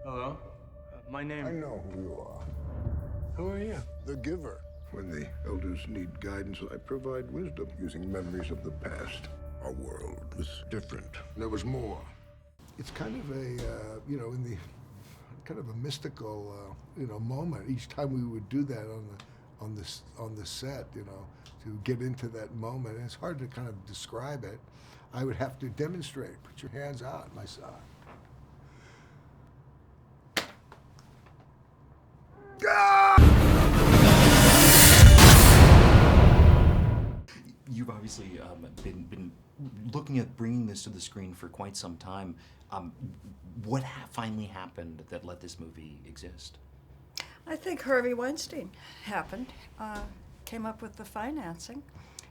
Hello? My name... I know who you are. Who are you? The giver. When the elders need guidance, I provide wisdom using memories of the past. Our world was different. There was more. It's kind of a, in the kind of a mystical, moment. Each time we would do that on the set, to get into that moment. And it's hard to kind of describe it. I would have to demonstrate. Put your hands out, my son. You've obviously been looking at bringing this to the screen for quite some time. What finally happened that let this movie exist? I think Harvey Weinstein happened, came up with the financing.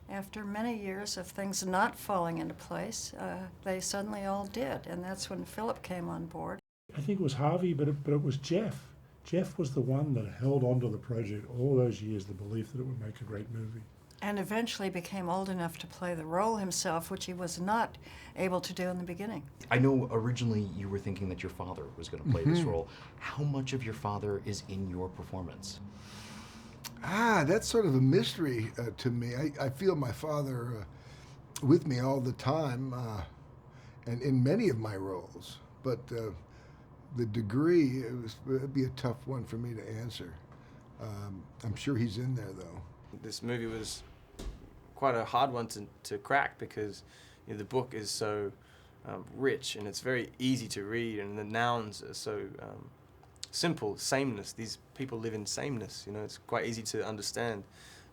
After many years of things not falling into place, they suddenly all did, and that's when Phillip came on board. I think it was Harvey, but it was Jeff. Jeff was the one that held on to the project all those years, the belief that it would make a great movie. And eventually became old enough to play the role himself, which he was not able to do in the beginning. I know originally you were thinking that your father was going to play this role. How much of your father is in your performance? That's sort of a mystery to me. I feel my father with me all the time, and in many of my roles. But the degree, it'd be a tough one for me to answer. I'm sure he's in there, though. This movie was quite a hard one to crack because the book is so rich and it's very easy to read, and the nouns are so simple. Sameness. These people live in sameness. It's quite easy to understand.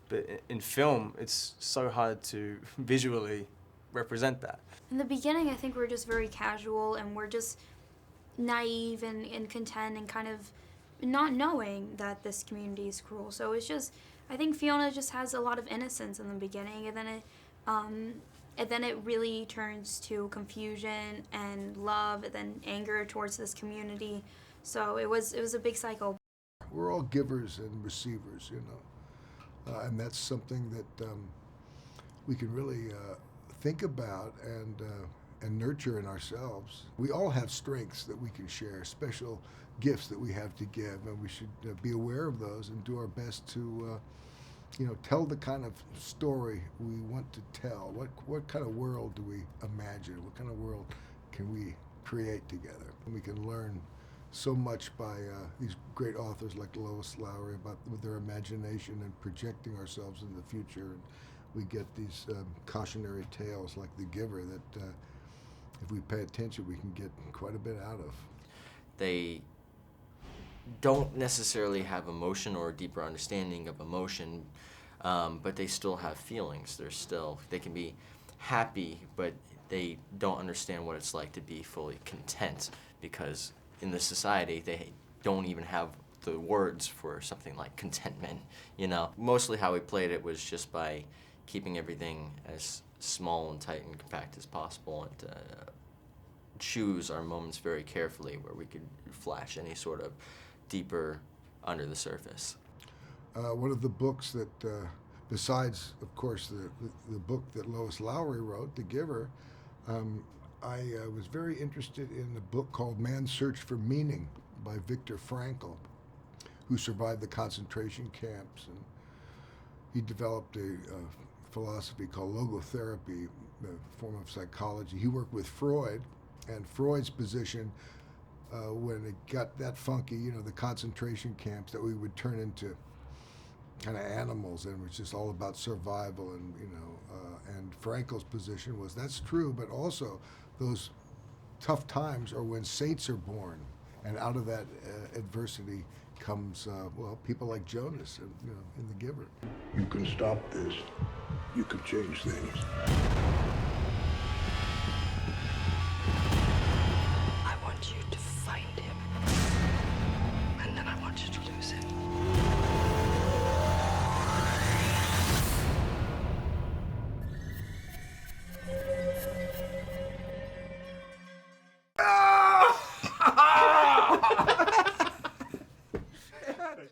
But in film, it's so hard to visually represent that. In the beginning, I think we're just very casual and we're just naive and content and kind of not knowing that this community is cruel. So it's just, I think Fiona just has a lot of innocence in the beginning, and then it really turns to confusion and love, and then anger towards this community. So it was a big cycle. We're all givers and receivers, and that's something that we can really think about and nurture in ourselves. We all have strengths that we can share, special gifts that we have to give, and we should be aware of those and do our best to tell the kind of story we want to tell. What kind of world do we imagine? What kind of world can we create together? And we can learn so much by these great authors like Lois Lowry with their imagination and projecting ourselves in the future. And we get these cautionary tales like The Giver that if we pay attention, we can get quite a bit out of. They don't necessarily have emotion or a deeper understanding of emotion, but they still have feelings. They can be happy, but they don't understand what it's like to be fully content, because in this society, they don't even have the words for something like contentment, Mostly how we played it was just by keeping everything as small and tight and compact as possible, and choose our moments very carefully where we could flash any sort of deeper under the surface. One of the books that, besides, of course, the book that Lois Lowry wrote, The Giver, I was very interested in a book called Man's Search for Meaning by Viktor Frankl, who survived the concentration camps. And he developed a philosophy called logotherapy, a form of psychology. He worked with Freud, and Freud's position when it got that funky, the concentration camps, that we would turn into kind of animals, and it was just all about survival. And and Frankel's position was that's true, but also those tough times are when saints are born, and out of that adversity comes people like Jonas, in The Giver. You can stop this. You can change things.